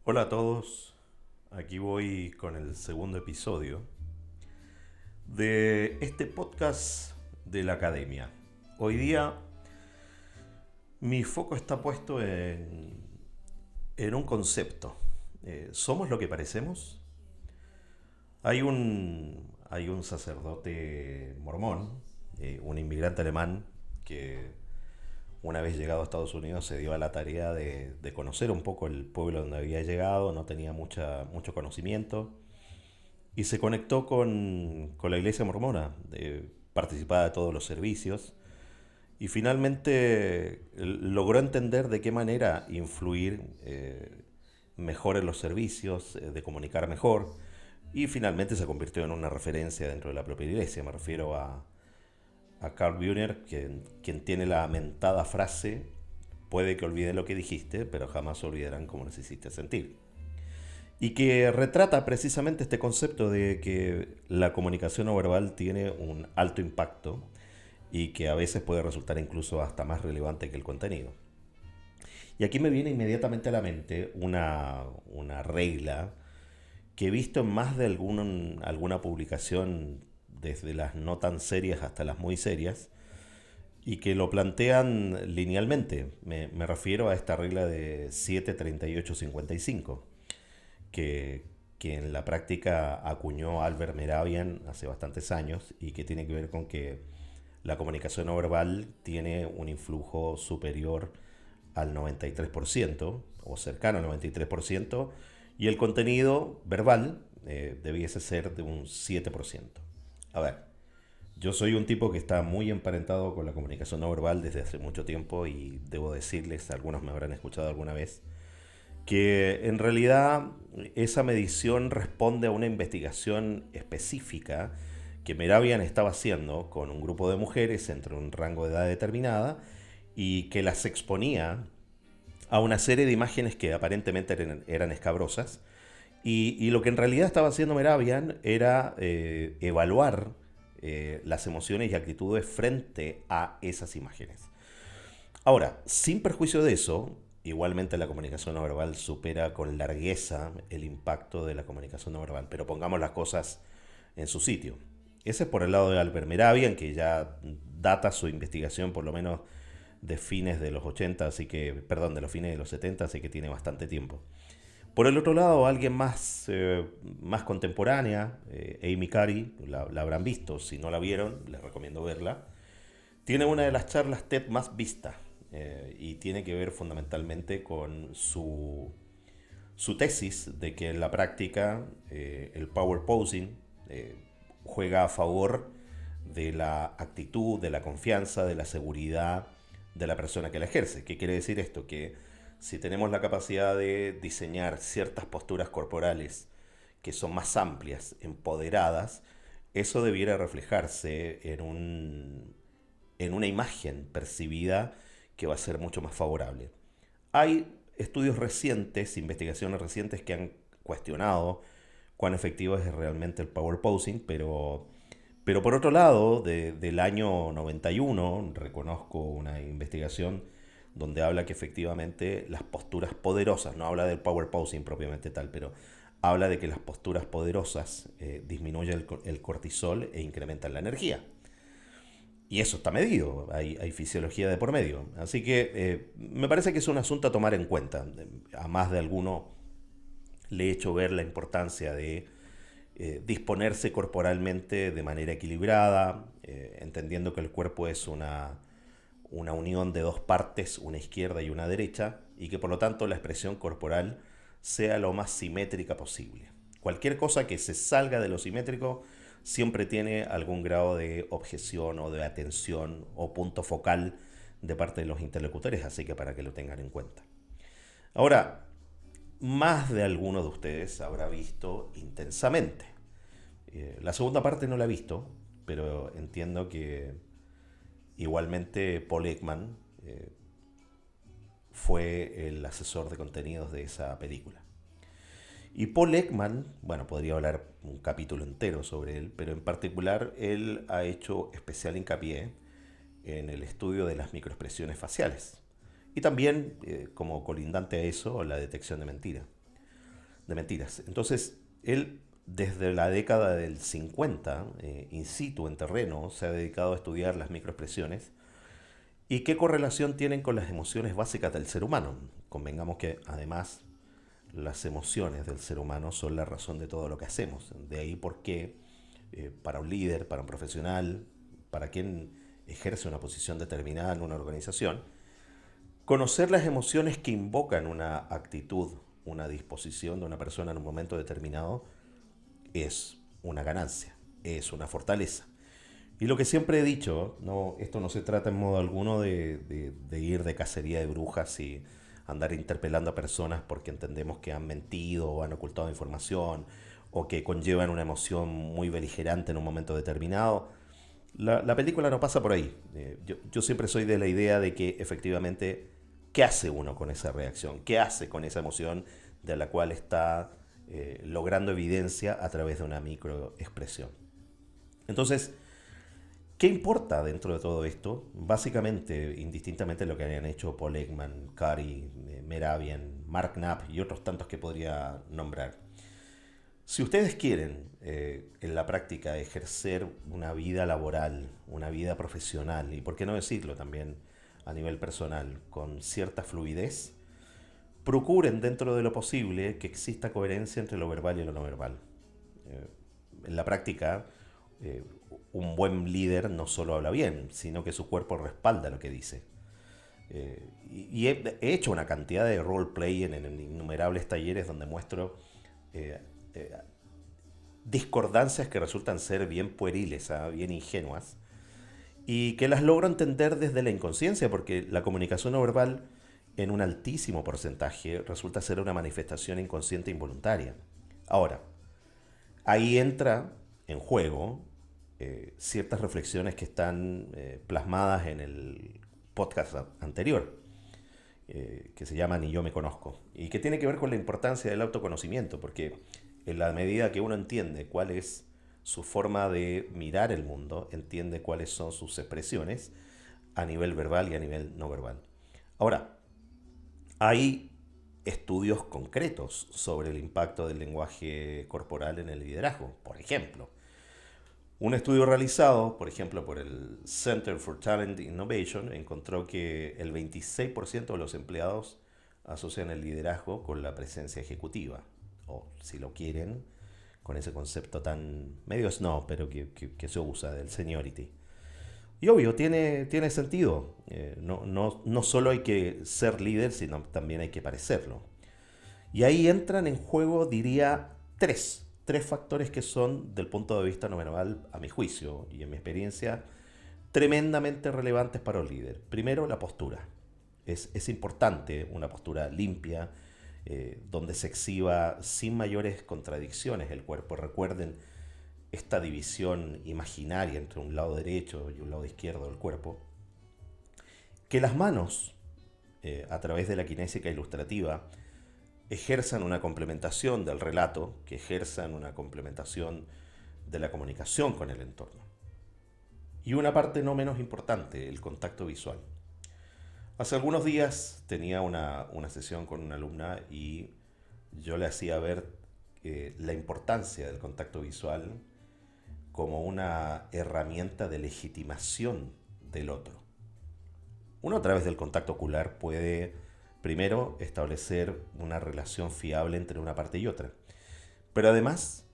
Hola a todos, aquí voy con el segundo episodio de este podcast de la academia. Hoy día mi foco está puesto en un concepto. ¿Somos lo que parecemos? Hay un sacerdote mormón, un inmigrante alemán que una vez llegado a Estados Unidos se dio a la tarea de conocer un poco el pueblo donde había llegado, no tenía mucho conocimiento y se conectó con la iglesia mormona, participaba de todos los servicios y finalmente logró entender de qué manera influir mejor en los servicios, de comunicar mejor y finalmente se convirtió en una referencia dentro de la propia iglesia. Me refiero a Carl Brunner, quien tiene la mentada frase: puede que olviden lo que dijiste, pero jamás olvidarán cómo les hiciste sentir. Y que retrata precisamente este concepto de que la comunicación no verbal tiene un alto impacto y que a veces puede resultar incluso hasta más relevante que el contenido. Y aquí me viene inmediatamente a la mente una regla que he visto en más de alguna publicación, desde las no tan serias hasta las muy serias, y que lo plantean linealmente. Me refiero a esta regla de 7-38-55 que, que en la práctica acuñó Albert Mehrabian hace bastantes años y que tiene que ver con que la comunicación no verbal tiene un influjo superior al 93% o cercano al 93% y el contenido verbal debiese ser de un 7%. A ver, yo soy un tipo que está muy emparentado con la comunicación no verbal desde hace mucho tiempo y debo decirles, algunos me habrán escuchado alguna vez, que en realidad esa medición responde a una investigación específica que Meravian estaba haciendo con un grupo de mujeres entre un rango de edad determinada y que las exponía a una serie de imágenes que aparentemente eran escabrosas. Y lo que en realidad estaba haciendo Meravian era evaluar las emociones y actitudes frente a esas imágenes. Ahora, sin perjuicio de eso, igualmente la comunicación no verbal supera con largueza el impacto de la comunicación no verbal, pero pongamos las cosas en su sitio. Ese es por el lado de Albert Mehrabian, que ya data su investigación por lo menos de fines de los 80, así que, perdón, de los fines de los 70, así que tiene bastante tiempo. Por el otro lado, alguien más contemporánea, Amy Cary, la habrán visto, si no la vieron, les recomiendo verla. Tiene una de las charlas TED más vistas y tiene que ver fundamentalmente con su tesis de que en la práctica el power posing juega a favor de la actitud, de la confianza, de la seguridad de la persona que la ejerce. ¿Qué quiere decir esto? Que si tenemos la capacidad de diseñar ciertas posturas corporales que son más amplias, empoderadas, eso debiera reflejarse en una imagen percibida que va a ser mucho más favorable. Hay estudios recientes, investigaciones recientes que han cuestionado cuán efectivo es realmente el power posing, pero por otro lado, del año 91, reconozco una investigación donde habla que efectivamente las posturas poderosas, no habla del power posing propiamente tal, pero habla de que las posturas poderosas disminuyen el cortisol e incrementan la energía. Y eso está medido, hay fisiología de por medio. Así que me parece que es un asunto a tomar en cuenta. A más de alguno le he hecho ver la importancia de disponerse corporalmente de manera equilibrada, entendiendo que el cuerpo es una unión de dos partes, una izquierda y una derecha, y que por lo tanto la expresión corporal sea lo más simétrica posible. Cualquier cosa que se salga de lo simétrico siempre tiene algún grado de objeción o de atención o punto focal de parte de los interlocutores, así que para que lo tengan en cuenta. Ahora, más de alguno de ustedes habrá visto Intensamente. La segunda parte no la he visto, pero entiendo que igualmente Paul Ekman fue el asesor de contenidos de esa película. Y Paul Ekman, bueno, podría hablar un capítulo entero sobre él, pero en particular él ha hecho especial hincapié en el estudio de las microexpresiones faciales. Y también, como colindante a eso, la detección de mentiras. de mentiras. Entonces, él desde la década del 50, in situ, en terreno, se ha dedicado a estudiar las microexpresiones y qué correlación tienen con las emociones básicas del ser humano. Convengamos que además las emociones del ser humano son la razón de todo lo que hacemos. De ahí por qué para un líder, para un profesional, para quien ejerce una posición determinada en una organización, conocer las emociones que invocan una actitud, una disposición de una persona en un momento determinado es una ganancia, es una fortaleza. Y lo que siempre he dicho, no, esto no se trata en modo alguno de ir de cacería de brujas y andar interpelando a personas porque entendemos que han mentido o han ocultado información o que conllevan una emoción muy beligerante en un momento determinado. La película no pasa por ahí. Yo siempre soy de la idea de que efectivamente, ¿qué hace uno con esa reacción? ¿Qué hace con esa emoción de la cual está logrando evidencia a través de una microexpresión? Entonces, ¿qué importa dentro de todo esto? Básicamente, indistintamente lo que hayan hecho Paul Ekman, Cary, Mehrabian, Mark Knapp y otros tantos que podría nombrar. Si ustedes quieren en la práctica ejercer una vida laboral, una vida profesional y por qué no decirlo también a nivel personal con cierta fluidez, procuren dentro de lo posible que exista coherencia entre lo verbal y lo no verbal. Eh, en la práctica, eh, un buen líder no solo habla bien, sino que su cuerpo respalda lo que dice. Y he hecho una cantidad de roleplay en innumerables talleres donde muestro eh, eh, discordancias que resultan ser bien pueriles, bien ingenuas, y que las logro entender desde la inconsciencia, porque la comunicación no verbal en un altísimo porcentaje resulta ser una manifestación inconsciente e involuntaria. Ahora, ahí entra en juego ciertas reflexiones que están plasmadas en el podcast anterior, que se llama Ni yo me conozco, y que tiene que ver con la importancia del autoconocimiento, porque en la medida que uno entiende cuál es su forma de mirar el mundo, entiende cuáles son sus expresiones a nivel verbal y a nivel no verbal. Ahora, hay estudios concretos sobre el impacto del lenguaje corporal en el liderazgo. Por ejemplo, un estudio realizado, por ejemplo, por el Center for Talent Innovation encontró que el 26% de los empleados asocian el liderazgo con la presencia ejecutiva, o si lo quieren, con ese concepto tan medio snob, pero que se usa del seniority. Y obvio, tiene sentido. No solo hay que ser líder, sino también hay que parecerlo. Y ahí entran en juego, diría, tres factores que son, del punto de vista no verbal, a mi juicio y en mi experiencia, tremendamente relevantes para un líder. Primero, la postura. Es importante una postura limpia, donde se exhiba sin mayores contradicciones el cuerpo. Recuerden esta división imaginaria entre un lado derecho y un lado izquierdo del cuerpo. Que las manos, a través de la kinésica ilustrativa, ejerzan una complementación del relato, que ejerzan una complementación de la comunicación con el entorno. Y una parte no menos importante, el contacto visual. Hace algunos días tenía una sesión con una alumna y yo le hacía ver la importancia del contacto visual como una herramienta de legitimación del otro. Uno a través del contacto ocular puede primero establecer una relación fiable entre una parte y otra, pero además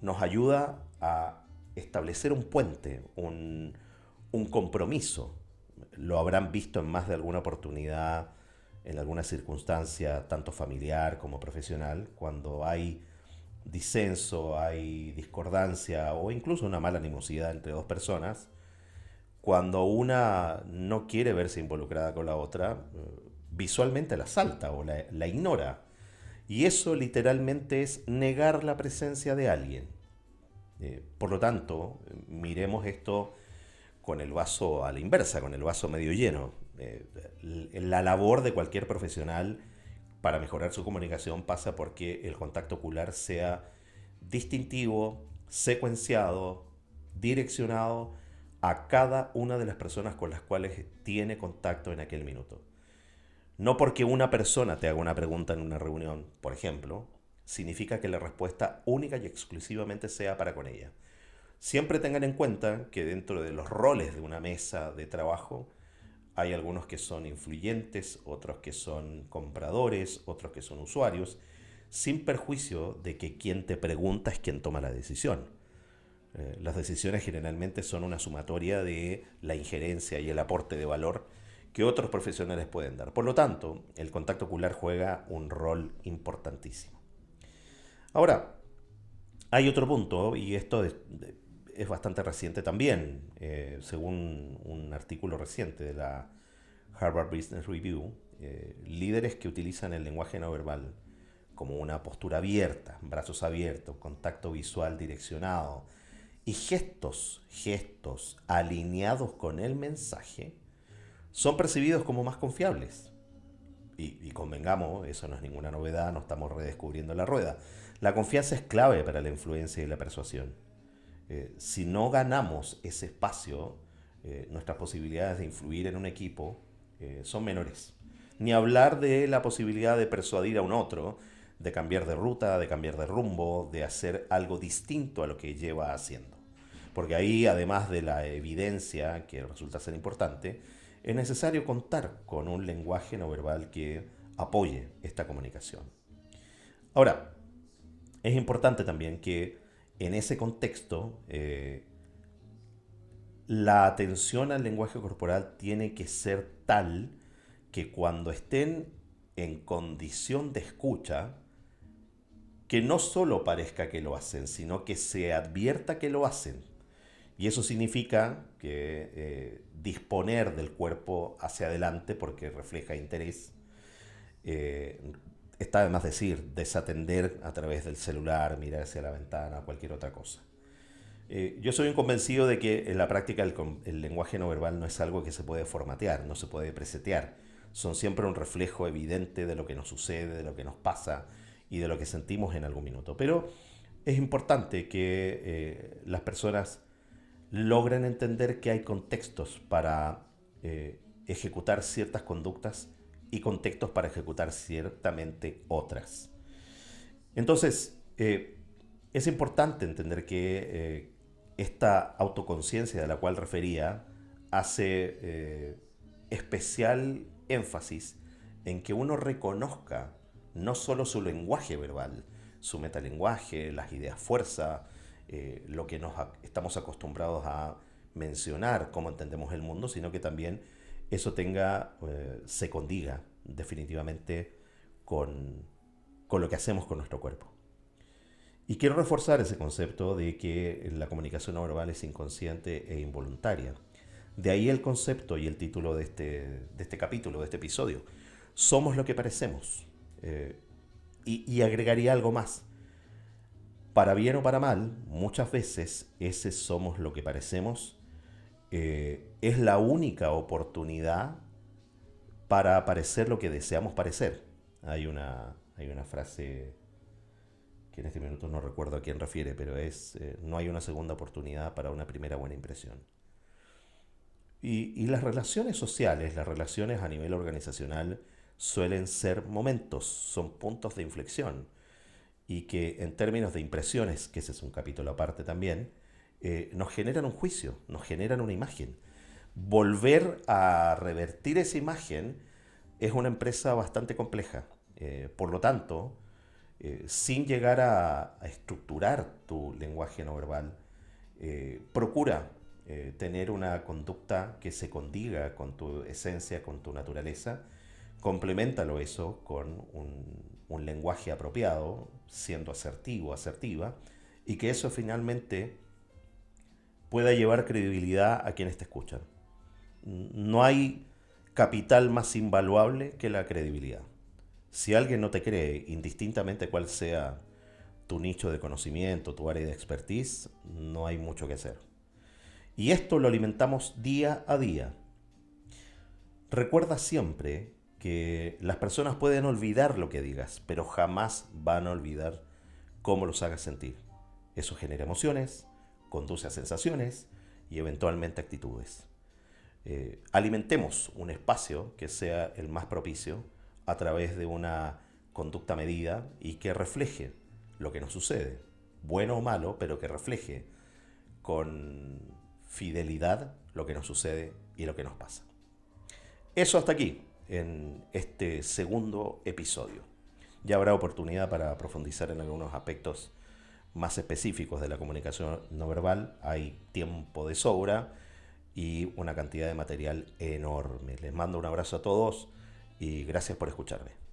nos ayuda a establecer un puente, un compromiso. Lo habrán visto en más de alguna oportunidad, en alguna circunstancia, tanto familiar como profesional, cuando hay disenso, hay discordancia o incluso una mala animosidad entre dos personas, cuando una no quiere verse involucrada con la otra, visualmente la salta o la ignora. Y eso literalmente es negar la presencia de alguien. Por lo tanto, miremos esto con el vaso a la inversa, con el vaso medio lleno. La labor de cualquier profesional para mejorar su comunicación pasa porque el contacto ocular sea distintivo, secuenciado, direccionado a cada una de las personas con las cuales tiene contacto en aquel minuto. No porque una persona te haga una pregunta en una reunión, por ejemplo, significa que la respuesta única y exclusivamente sea para con ella. Siempre tengan en cuenta que dentro de los roles de una mesa de trabajo hay algunos que son influyentes, otros que son compradores, otros que son usuarios, sin perjuicio de que quien te pregunta es quien toma la decisión. Las decisiones generalmente son una sumatoria de la injerencia y el aporte de valor que otros profesionales pueden dar. Por lo tanto, el contacto ocular juega un rol importantísimo. Ahora, hay otro punto, y esto es bastante reciente también, según un artículo reciente de la Harvard Business Review, líderes que utilizan el lenguaje no verbal como una postura abierta, brazos abiertos, contacto visual direccionado y gestos alineados con el mensaje, son percibidos como más confiables. Y convengamos, eso no es ninguna novedad, no estamos redescubriendo la rueda. La confianza es clave para la influencia y la persuasión. Si no ganamos ese espacio, nuestras posibilidades de influir en un equipo son menores. Ni hablar de la posibilidad de persuadir a un otro, de cambiar de ruta, de cambiar de rumbo, de hacer algo distinto a lo que lleva haciendo. Porque ahí, además de la evidencia, que resulta ser importante, es necesario contar con un lenguaje no verbal que apoye esta comunicación. Ahora, es importante también que en ese contexto la atención al lenguaje corporal tiene que ser tal que cuando estén en condición de escucha, que no solo parezca que lo hacen, sino que se advierta que lo hacen. Y eso significa que disponer del cuerpo hacia adelante porque refleja interés. Está de más decir, desatender a través del celular, mirar hacia la ventana, cualquier otra cosa. Yo soy un convencido de que en la práctica el lenguaje no verbal no es algo que se puede formatear, no se puede presetear. Son siempre un reflejo evidente de lo que nos sucede, de lo que nos pasa y de lo que sentimos en algún minuto. Pero es importante que las personas logren entender que hay contextos para ejecutar ciertas conductas y contextos para ejecutar ciertamente otras. Entonces, es importante entender que esta autoconciencia de la cual refería hace especial énfasis en que uno reconozca no solo su lenguaje verbal, su metalenguaje, las ideas fuerza, lo que estamos acostumbrados a mencionar, cómo entendemos el mundo, sino que también eso se condiga definitivamente con lo que hacemos con nuestro cuerpo. Y quiero reforzar ese concepto de que la comunicación no verbal es inconsciente e involuntaria. De ahí el concepto y el título de este capítulo, de este episodio. Somos lo que parecemos. Y agregaría algo más. Para bien o para mal, muchas veces ese somos lo que parecemos es la única oportunidad para parecer lo que deseamos parecer. Hay una frase que en este minuto no recuerdo a quién refiere, pero no hay una segunda oportunidad para una primera buena impresión. Y las relaciones sociales, las relaciones a nivel organizacional, suelen ser momentos, son puntos de inflexión. Y que en términos de impresiones, que ese es un capítulo aparte también, nos generan un juicio, nos generan una imagen. Volver a revertir esa imagen es una empresa bastante compleja. Por lo tanto, sin llegar a estructurar tu lenguaje no verbal, procura tener una conducta que se condiga con tu esencia, con tu naturaleza. Compleméntalo eso con un lenguaje apropiado, siendo asertivo, asertiva, y que eso finalmente pueda llevar credibilidad a quienes te escuchan. No hay capital más invaluable que la credibilidad. Si alguien no te cree, indistintamente cuál sea tu nicho de conocimiento, tu área de expertise, no hay mucho que hacer. Y esto lo alimentamos día a día. Recuerda siempre que las personas pueden olvidar lo que digas, pero jamás van a olvidar cómo los hagas sentir. Eso genera emociones, conduce a sensaciones y eventualmente actitudes. Alimentemos un espacio que sea el más propicio a través de una conducta medida y que refleje lo que nos sucede, bueno o malo, pero que refleje con fidelidad lo que nos sucede y lo que nos pasa. Eso hasta aquí, en este segundo episodio. Ya habrá oportunidad para profundizar en algunos aspectos más específicos de la comunicación no verbal. Hay tiempo de sobra y una cantidad de material enorme. Les mando un abrazo a todos y gracias por escucharme.